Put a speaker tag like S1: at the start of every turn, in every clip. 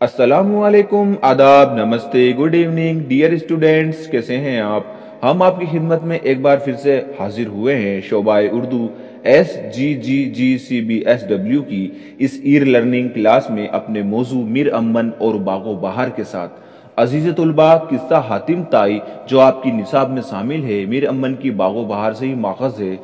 S1: السلام علیکم، آداب، نمستے، گڈ ایوننگ ڈیئر اسٹوڈنٹس، کیسے ہیں آپ؟ ہم آپ کی خدمت میں ایک بار پھر سے حاضر ہوئے ہیں شعبہ اردو SGGGCBSW کی اس ایئر لرننگ کلاس میں اپنے موضوع میر امن اور باغ و بہار کے ساتھ۔ عزیز طلباء، قصہ حاتم طائی جو آپ کی نصاب میں شامل ہے میر امن کی باغ و بہار سے ہی ماخذ ہے۔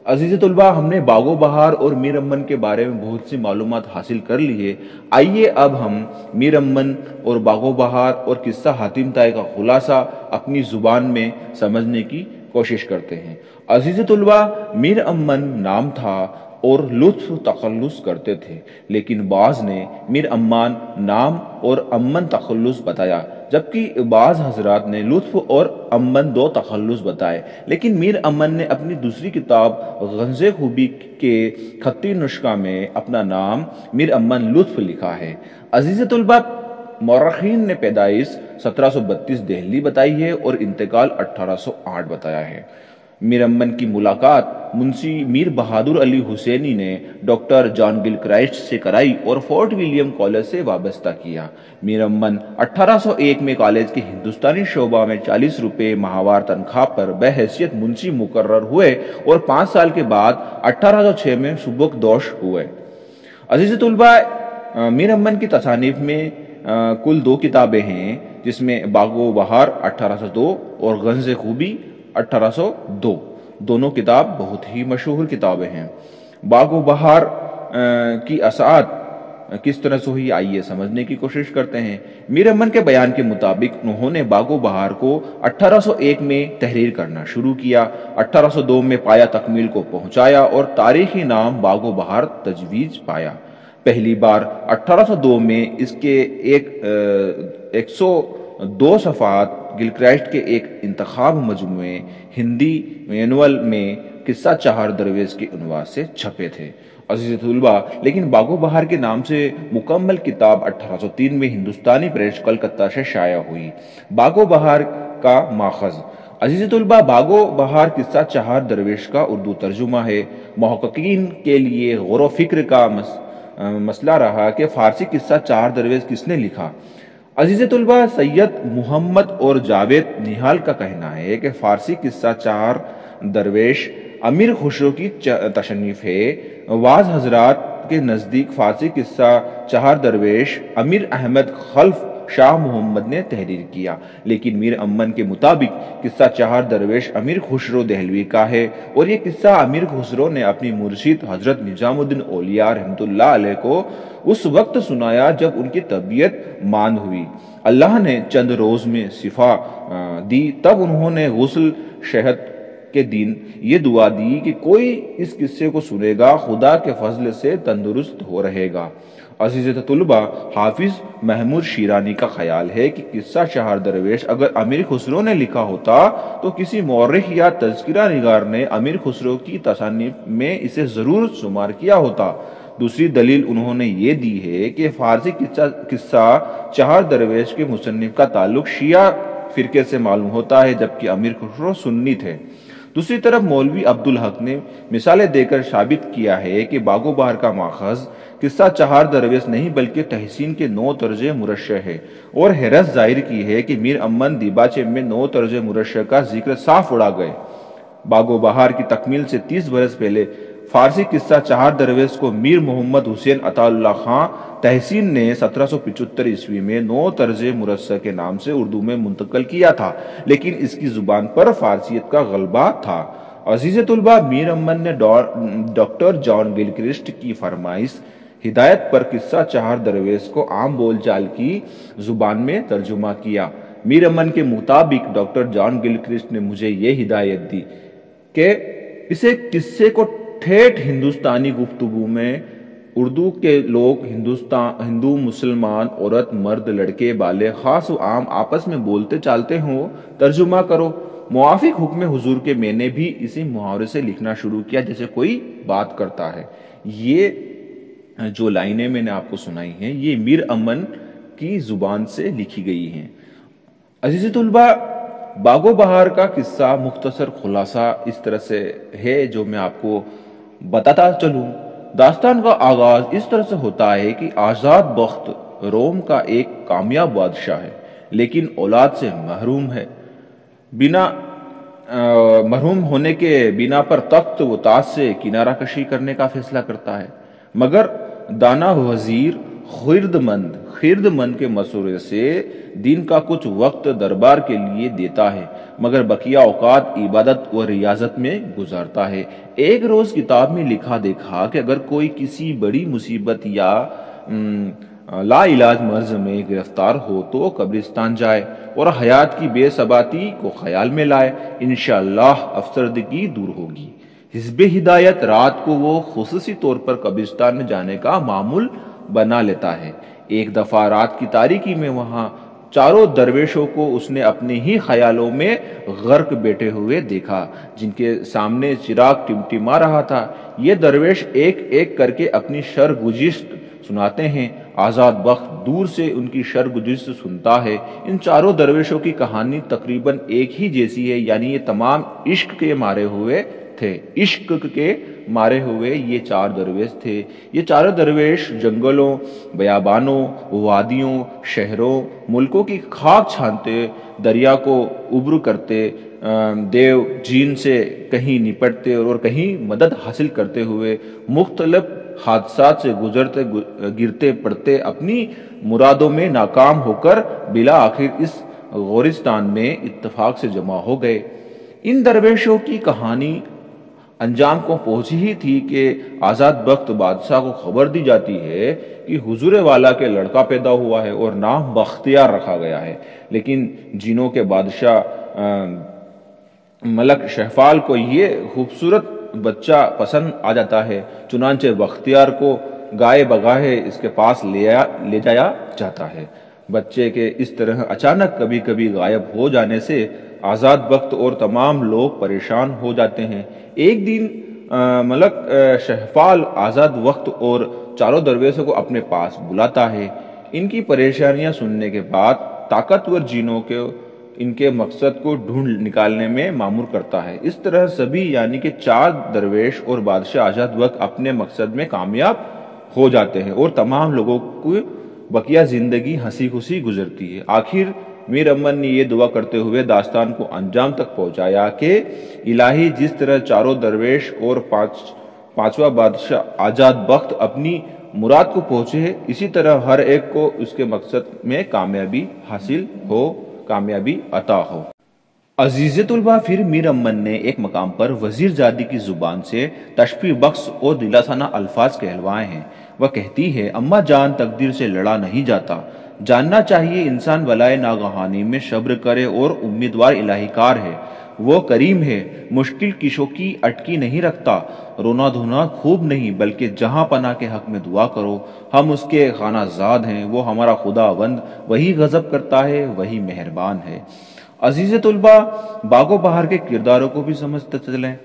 S1: عزیز طلباء، ہم نے باغ و بہار اور میر امن کے بارے میں بہت سی معلومات حاصل کر لی ہے۔ آئیے اب ہم میر امن اور باغ و بہار اور قصہ حاتم طائی کا خلاصہ اپنی زبان میں سمجھنے کی کوشش کرتے ہیں۔ عزیز طلباء، میر امن نام تھا اور لطف تخلص کرتے تھے، لیکن بعض نے میر امان نام اور امن تخلص بتایا، جبکہ بعض حضرات نے لطف اور امن دو تخلص بتائے۔ لیکن میر امن نے اپنی دوسری کتاب غنز خوبی کے خطی نسخہ میں اپنا نام میر امن لطف لکھا ہے۔ عزیز طلباء، مورخین نے پیدائش 1732 دہلی بتائی ہے اور انتقال 1808 بتایا ہے۔ میر امن کی ملاقات منشی میر بہادر علی حسینی نے ڈاکٹر جان گل کرائسٹ سے کرائی اور فورٹ ولیم کالج سے وابستہ کیا۔ میر امن 1801 میں کالج کے ہندوستانی شعبہ میں 40 روپے ماہوار تنخواہ پر بحیثیت منشی مقرر ہوئے اور 5 سال کے بعد 1806 میں سبکدوش ہوئے۔ عزیز طلباء، میر امن کی تصانیف میں کل 2 کتابیں ہیں، جس میں باغ و بہار 1802 اور غنز خوبی 1802۔ دونوں کتاب بہت ہی مشہور کتابیں ہیں۔ باغ و بہار کی اسعاد کس طرح سے ہوئی، آئیے سمجھنے کی کوشش کرتے ہیں۔ میر امن کے بیان کے مطابق انہوں نے باغ و بہار کو 1801 میں تحریر کرنا شروع کیا، 1802 میں پایا تکمیل کو پہنچایا اور تاریخی نام باغ و بہار تجویز پایا۔ پہلی بار 1802 میں اس کے 102 صفحات گل کرائسٹ کے ایک انتخاب مجموعے ہندی مینول میں قصہ چہار درویش کے عنوان سے چھپے تھے۔ عزیز طلباء، لیکن باغ و بہار کے نام سے مکمل کتاب 1803 میں ہندوستانی پریس کلکتہ سے شائع ہوئی۔ باغ و بہار کا ماخذ۔ عزیز طلباء، باغ و بہار قصہ چہار درویش کا اردو ترجمہ ہے۔ محققین کے لیے غور و فکر کا مسئلہ رہا کہ فارسی قصہ چہار درویش کس نے لکھا۔ عزیز طلباء، سید محمد اور جاوید نہال کا کہنا ہے کہ فارسی قصہ چہار درویش امیر خسرو کی تصنیف ہے۔ بعض حضرات کے نزدیک فارسی قصہ چہار درویش امیر احمد خلف شاہ محمد نے تحریر کیا، لیکن میر امن کے مطابق قصہ چہار درویش امیر خسرو دہلوی کا ہے، اور یہ قصہ امیر خسرو نے اپنی مرشد حضرت نظام الدین اولیاء رحمۃ اللہ علیہ کو اس وقت سنایا جب ان کی طبیعت ماند ہوئی۔ اللہ نے چند روز میں شفا دی، تب انہوں نے غسل شہد کے دن یہ دعا دی کہ کوئی اس قصے کو سنے گا خدا کے فضل سے تندرست ہو رہے گا۔ عزیز طلباء، حافظ محمود شیرانی کا خیال ہے کہ قصہ چہار درویش اگر امیر خسرو نے لکھا ہوتا تو کسی مورخ یا تذکرہ نگار نے امیر خسرو کی تصانیف میں اسے ضرور شمار کیا ہوتا۔ دوسری دلیل انہوں نے یہ دی ہے کہ فارسی قصہ چہار درویش کے مصنف کا تعلق شیعہ فرقے سے معلوم ہوتا ہے، جبکہ امیر خسرو سنی تھے۔ دوسری طرف مولوی عبدالحق نے مثالیں دے کر ثابت کیا ہے کہ باغ و بہار کا ماخذ قصہ چہار درویش نہیں بلکہ تحسین کے 9 طرز مرشح ہے، اور حیرت ظاہر کی ہے کہ میر امن دیباچے میں 9 طرز مرشح کا ذکر صاف اڑا گئے۔ باغ و بہار کی تکمیل سے 30 برس پہلے فارسی قصہ چہار درویش کو میر محمد حسین عطا اللہ خان تحسین نے 1775 عیسوی میں 9 طرز مرصع کے نام سے اردو میں منتقل کیا تھا، لیکن اس کی زبان پر فارسیت کا غلبہ تھا۔ عزیز طلباء، میر امن نے ڈاکٹر جان گل کرائسٹ کی فرمائش ہدایت پر قصہ چہار درویش کو عام بول چال کی زبان میں ترجمہ کیا۔ میر امن کے مطابق ڈاکٹر جان گل کرائسٹ نے مجھے یہ ہدایت دی کہ اسے قصے کو ٹھیٹھ ہندوستانی گفتگو میں اردو کے لوگ ہندو مسلمان عورت مرد لڑکے بالغ خاص و عام آپس میں بولتے چالتے ہوں ترجمہ کرو۔ موافق حکم حضور کے میں نے بھی اسی محاورے سے لکھنا شروع کیا جیسے کوئی بات کرتا ہے۔ یہ جو لائنیں میں نے آپ کو سنائی ہیں یہ میر امن کی زبان سے لکھی گئی ہیں۔ عزیز طلباء، باغ و بہار کا قصہ مختصر خلاصہ اس طرح سے ہے جو میں آپ کو بتاتا چلوں۔ داستان کا آغاز اس طرح سے ہوتا ہے کہ آزاد بخت روم کا ایک کامیاب بادشاہ ہے، لیکن اولاد سے محروم ہے۔ محروم ہونے کے بنا پر تخت و تاج سے کنارہ کشی کرنے کا فیصلہ کرتا ہے، مگر دانا وزیر خرد مند کے مشورے سے دن کا کچھ وقت دربار کے لیے دیتا ہے، مگر بقیہ اوقات عبادت و ریاضت میں گزارتا ہے۔ ایک روز کتاب میں لکھا دیکھا کہ اگر کوئی کسی بڑی مصیبت یا لا علاج مرض میں گرفتار ہو تو قبرستان جائے اور حیات کی بے ثباتی کو خیال میں لائے، انشاءاللہ افسردگی دور ہوگی۔ حزب ہدایت رات کو وہ خصوصی طور پر قبرستان میں جانے کا معمول بنا لیتا ہے۔ ایک دفعہ رات کی تاریکی میں وہاں چاروں درویشوں کو اس نے اپنے ہی خیالوں میں غرق بیٹھے ہوئے دیکھا، جن کے سامنے چراغ ٹمٹما رہا تھا۔ یہ درویش ایک ایک کر کے اپنی شرگزشت سناتے ہیں۔ آزاد بخت دور سے ان کی شرگزشت سنتا ہے۔ ان چاروں درویشوں کی کہانی تقریباً ایک ہی جیسی ہے، یعنی یہ تمام عشق کے مارے ہوئے تھے۔ عشق کے مارے ہوئے یہ چار درویش تھے۔ یہ چاروں درویش جنگلوں، بیابانوں، وادیوں، شہروں، ملکوں کی خاک چھانتے، دریا کو عبور کرتے، دیو جین سے کہیں نپٹتے اور کہیں مدد حاصل کرتے ہوئے، مختلف حادثات سے گزرتے گرتے پڑتے، اپنی مرادوں میں ناکام ہو کر بالآخر اس غورستان میں اتفاق سے جمع ہو گئے۔ ان درویشوں کی کہانی انجام کو پہنچی ہی تھی کہ آزاد بخت بادشاہ کو خبر دی جاتی ہے کہ حضور والا کے لڑکا پیدا ہوا ہے اور نام بختیار رکھا گیا ہے، لیکن جنوں کے بادشاہ ملک شہپال کو یہ خوبصورت بچہ پسند آ جاتا ہے، چنانچہ بختیار کو گائے بگاہے اس کے پاس لے جایا جاتا ہے۔ بچے کے اس طرح اچانک کبھی کبھی غائب ہو جانے سے آزاد بخت اور تمام لوگ پریشان ہو جاتے ہیں۔ ایک دن ملک شہپال آزاد بخت اور چاروں درویشوں کو اپنے پاس بلاتا ہے۔ ان کی پریشانیاں سننے کے بعد طاقتور جنوں کو ان کے مقصد کو ڈھونڈ نکالنے میں مامور کرتا ہے۔ اس طرح سبھی یعنی کہ چار درویش اور بادشاہ آزاد بخت اپنے مقصد میں کامیاب ہو جاتے ہیں اور تمام لوگوں کو بقیہ زندگی ہنسی خوشی گزرتی ہے۔ آخر میر امن نے یہ دعا کرتے ہوئے داستان کو انجام تک پہنچایا کہ الہی جس طرح چاروں درویش اور پانچواں بادشاہ آزاد بخت اپنی مراد کو پہنچے، اسی طرح ہر ایک کو اس کے مقصد میں کامیابی حاصل ہو، کامیابی عطا ہو۔ عزیز طلبہ، پھر میر امن نے ایک مقام پر وزیر زادی کی زبان سے تشفیع بخش اور دلاسانہ الفاظ کہلوائے ہیں۔ وہ کہتی ہے، اماں جان تقدیر سے لڑا نہیں جاتا، جاننا چاہیے انسان بلائے ناگہانی میں صبر کرے اور امیدوار الہی کار ہے، وہ کریم ہے، مشکل کشوں کی اٹکی نہیں رکھتا، رونا دھونا خوب نہیں بلکہ جہاں پناہ کے حق میں دعا کرو، ہم اس کے خانہ زاد ہیں، وہ ہمارا خداوند، وہی غضب کرتا ہے، وہی مہربان ہے۔ عزیز طلبہ، باغ و بہار کے کرداروں کو بھی سمجھتے چلیں۔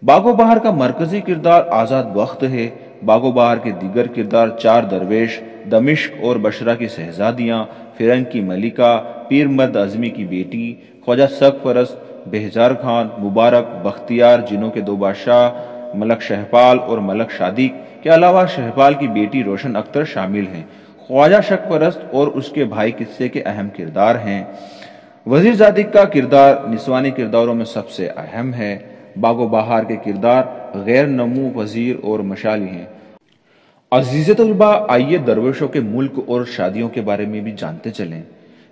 S1: باغ و بہار کا مرکزی کردار آزاد بخت ہے۔ باغ و بہار کے دیگر کردار چار درویش، دمشق اور بشرا کی شہزادیاں، فرنگ کی ملکہ، پیر مرد اعظمی کی بیٹی، خواجہ سگ پرست، بہزار خان، مبارک، بختیار، جنوں کے دو بادشاہ ملک شہپال اور ملک شادق کے علاوہ شہپال کی بیٹی روشن اختر شامل ہیں۔ خواجہ شک پرست اور اس کے بھائی قصے کے اہم کردار ہیں۔ وزیر زادق کا کردار نسوانی کرداروں میں سب سے اہم ہے۔ باغ و بہار کے کردار غیر نمو پذیر اور مشالی ہیں۔ عزیز طلبہ، آئیے درویشوں کے ملک اور شادیوں کے بارے میں بھی جانتے چلیں۔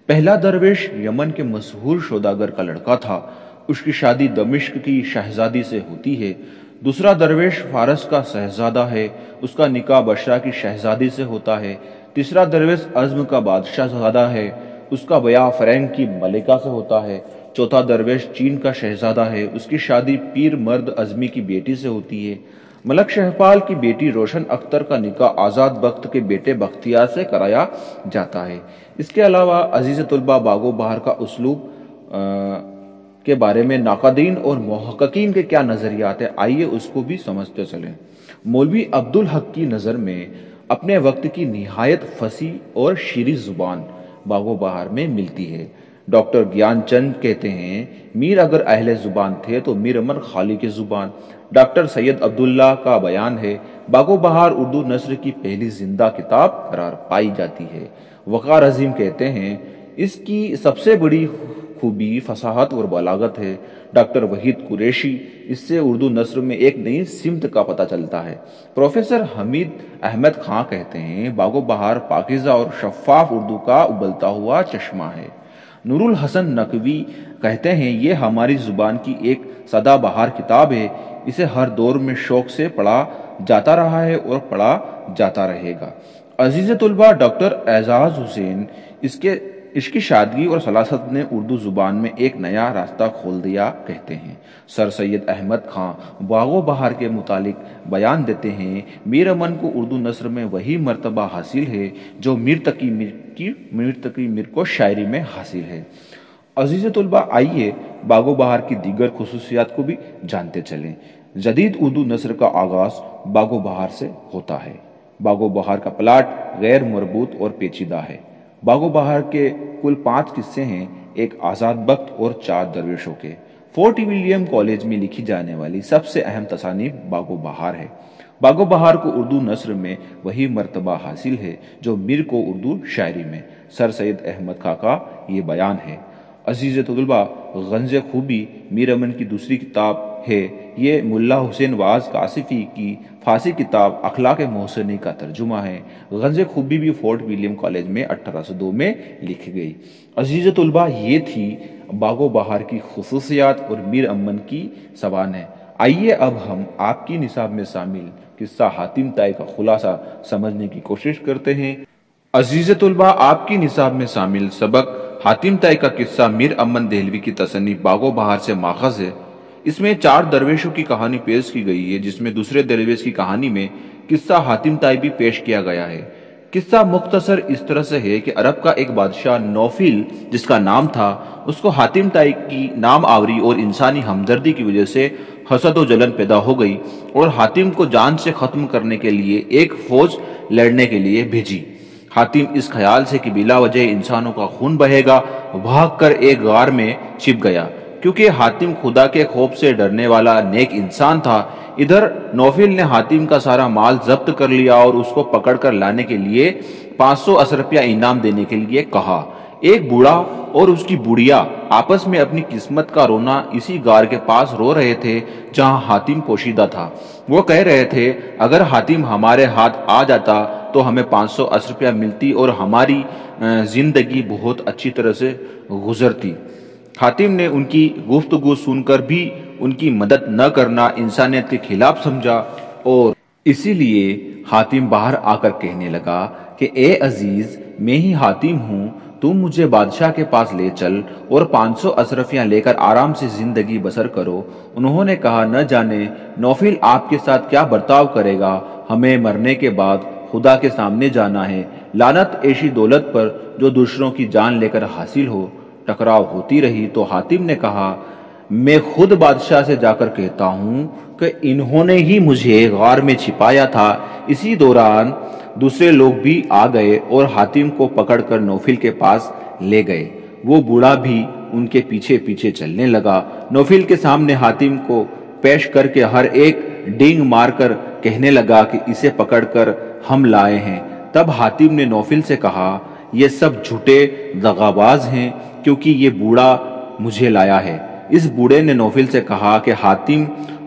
S1: پہلا درویش یمن کے مشہور سوداگر کا لڑکا تھا، اس کی شادی دمشق کی شہزادی سے ہوتی ہے۔ دوسرا درویش فارس کا شہزادہ ہے، اس کا نکاح بشرا کی شہزادی سے ہوتا ہے۔ تیسرا درویش عزم کا بادشاہ زادہ ہے، اس کا بیاہ فرنگ کی ملکہ سے ہوتا ہے۔ چوتھا درویش چین کا شہزادہ ہے، اس کی شادی پیر مرد اعظمی کی بیٹی سے ہوتی ہے۔ ملک شہپال کی بیٹی روشن اختر کا نکاح آزاد بخت کے بیٹے بختیار سے کرایا جاتا ہے۔ اس کے علاوہ عزیز طلبہ، باغ و بہار کا اسلوب کے بارے میں ناقدین اور محققین کے کیا نظریات ہیں، آئیے اس کو بھی سمجھتے چلیں۔ مولوی عبدالحق کی نظر میں اپنے وقت کی نہایت فصیح اور شیریں زبان باغ و بہار میں ملتی ہے۔ ڈاکٹر گیان چند کہتے ہیں میر اگر اہل زبان تھے تو میر امن خالق زبان۔ ڈاکٹر سید عبداللہ کا بیان ہے باغ و بہار اردو نثر کی پہلی زندہ کتاب قرار پائی جاتی ہے۔ وقار عظیم کہتے ہیں اس کی سب سے بڑی خوبی فصاحت اور بلاغت ہے۔ ڈاکٹر وحید قریشی اس سے اردو نثر میں ایک نئی سمت کا پتہ چلتا ہے۔ پروفیسر حمید احمد خان کہتے ہیں باغ و بہار پاکیزہ اور شفاف اردو کا ابلتا ہوا چشمہ ہے۔ نور الحسن نقوی کہتے ہیں یہ ہماری زبان کی ایک سدا بہار کتاب ہے، اسے ہر دور میں شوق سے پڑھا جاتا رہا ہے اور پڑھا جاتا رہے گا۔ عزیز طلبہ، ڈاکٹر اعجاز حسین اس کی شادگی اور سلاست نے اردو زبان میں ایک نیا راستہ کھول دیا کہتے ہیں۔ سر سید احمد خان باغ و بہار کے متعلق بیان دیتے ہیں میر امن کو اردو نثر میں وہی مرتبہ حاصل ہے جو میر تقی میر کو شاعری میں حاصل ہے۔ عزیز طلبہ، آئیے باغ و بہار کی دیگر خصوصیات کو بھی جانتے چلیں۔ جدید اردو نثر کا آغاز باغ و بہار سے ہوتا ہے۔ باغ و بہار کا پلاٹ غیر مربوط اور پیچیدہ ہے۔ باغ و بہار کے کل 5 قصے ہیں، ایک آزاد بخت اور 4 درویشوں کے۔ فورٹ ولیم کالج میں لکھی جانے والی سب سے اہم تصانیف باغ و بہار ہے۔ باغ و بہار کو اردو نثر میں وہی مرتبہ حاصل ہے جو میر کو اردو شاعری میں۔ سر سید احمد خان کا یہ بیان ہے۔ عزیز طلبہ، غنز خوبی میر امن کی دوسری کتاب ہے۔ یہ ملا حسین واعظ کاشفی کی فارسی کتاب اخلاق محسنی کا ترجمہ ہے۔ غنز خوبی بھی فورٹ ولیم کالج میں 1802 میں لکھی گئی۔ عزیز طلبہ، یہ تھی باغ و بہار کی خصوصیات اور میر امن کی سوانح۔ آئیے اب ہم آپ کی نصاب میں شامل قصہ حاتم طائی کا خلاصہ سمجھنے کی کوشش کرتے ہیں۔ عزیز طلبہ، آپ کی نصاب میں شامل سبق حاتم طائی کا قصہ میر امن دہلوی کی تصنیف باغ و بہار سے ماخذ ہے۔ اس میں 4 درویشوں کی کہانی پیش کی گئی ہے، جس میں دوسرے درویش کی کہانی میں قصہ حاتم طائی بھی پیش کیا گیا ہے۔ قصہ مختصر اس طرح سے ہے کہ عرب کا ایک بادشاہ نوفل جس کا نام تھا، اس کو حاتم طائی کی نام آوری اور انسانی ہمدردی کی وجہ سے حسد و جلن پیدا ہو گئی اور حاتم کو جان سے ختم کرنے کے لیے ایک فوج لڑنے کے لیے بھیجی۔ حاتم اس خیال سے کہ بلا وجہ انسانوں کا خون بہے گا بھاگ کر ایک غار میں چھپ گیا۔ کیونکہ حاتم خدا کے خوف سے ڈرنے والا نیک انسان تھا، ادھر نوفل نے حاتم کا سارا مال ضبط کر لیا اور اس کو پکڑ کر لانے کے لیے 500 اشرفیہ انعام دینے کے لیے کہا۔ ایک بوڑھا اور اس کی بڑھیا آپس میں اپنی قسمت کا رونا اسی غار کے پاس رو رہے تھے جہاں حاتم پوشیدہ تھا۔ وہ کہہ رہے تھے اگر حاتم ہمارے ہاتھ آ جاتا تو ہمیں 500 اشرفیہ ملتی اور ہماری زندگی بہت اچھی طرح سے گزرتی۔ حاتم نے ان کی گفتگو سن کر بھی ان کی مدد نہ کرنا انسانیت کے خلاف سمجھا اور اسی لیے حاتم باہر آ کر کہنے لگا کہ اے عزیز، میں ہی حاتم ہوں، تم مجھے بادشاہ کے پاس لے چل اور 500 اشرفیاں لے کر آرام سے زندگی بسر کرو۔ انہوں نے کہا نہ جانے نوفل آپ کے ساتھ کیا برتاؤ کرے گا، ہمیں مرنے کے بعد خدا کے سامنے جانا ہے۔ لعنت ایسی دولت پر جو دوسروں کی جان لے کر حاصل ہو۔ ٹکراؤ ہوتی رہی تو حاتم نے کہا میں خود بادشاہ سے جا کر کہتا ہوں کہ انہوں نے ہی مجھے غار میں چھپایا تھا۔ اسی دوران دوسرے لوگ بھی آ گئے اور حاتم کو پکڑ کر نوفل کے پاس لے گئے۔ وہ بوڑھا بھی ان کے پیچھے پیچھے چلنے لگا۔ نوفل کے سامنے حاتم کو پیش کر کے ہر ایک ڈینگ مار کر کہنے لگا کہ اسے پکڑ کر ہم لائے ہیں۔ تب حاتم نے نوفل سے کہا یہ سب جھوٹے دغاباز ہیں کیونکہ یہ بوڑھا مجھے لایا ہے۔ اس بوڑھے نے نوفل سے کہا کہ حاتم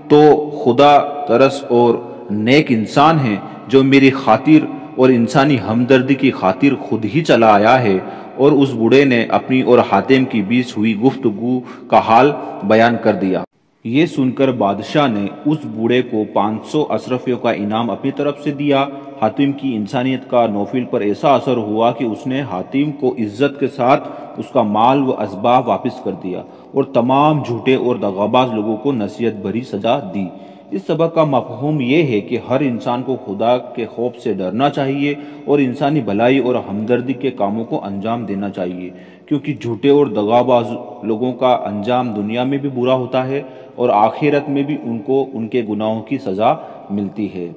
S1: تو خدا ترس اور نیک انسان ہے جو میری خاطر اور انسانی ہمدردی کی خاطر خود ہی چلا آیا ہے۔ اور اس بوڑھے نے اپنی اور حاتم کی بیچ ہوئی گفتگو کا حال بیان کر دیا۔ یہ سن کر بادشاہ نے اس بوڑھے کو 500 اشرفیوں کا انعام اپنی طرف سے دیا۔ حاتم کی انسانیت کا نوفل پر ایسا اثر ہوا کہ اس نے حاتم کو عزت کے ساتھ اس کا مال و اسباب واپس کر دیا اور تمام جھوٹے اور دغاباز لوگوں کو نصیحت بھری سزا دی۔ اس سبق کا مفہوم یہ ہے کہ ہر انسان کو خدا کے خوف سے ڈرنا چاہیے اور انسانی بھلائی اور ہمدردی کے کاموں کو انجام دینا چاہیے، کیونکہ جھوٹے اور دغاباز لوگوں کا انجام دنیا میں بھی برا ہوتا ہے اور آخرت میں بھی ان کو ان کے گناہوں کی سزا ملتی ہے۔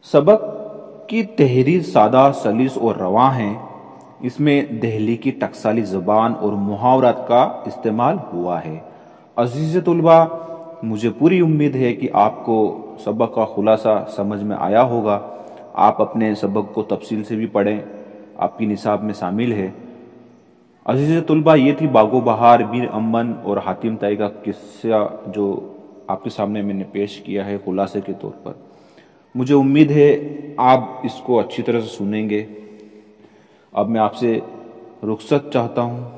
S1: سبق کی تحریر سادہ، سلیس اور رواں ہے۔ اس میں دہلی کی ٹکسالی زبان اور محاورات کا استعمال ہوا ہے۔ عزیز طلباء، مجھے پوری امید ہے کہ آپ کو سبق کا خلاصہ سمجھ میں آیا ہوگا۔ آپ اپنے سبق کو تفصیل سے بھی پڑھیں، آپ کی نصاب میں شامل ہے۔ عزیز طلباء، یہ تھی باغ و بہار، میر امن اور حاتم طائی کا قصہ جو آپ کے سامنے میں نے پیش کیا ہے خلاصے کے طور پر۔ مجھے امید ہے آپ اس کو اچھی طرح سے سنیں گے۔ اب میں آپ سے رخصت چاہتا ہوں۔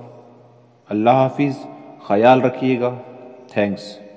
S1: اللہ حافظ، خیال رکھیے گا۔ تھینکس۔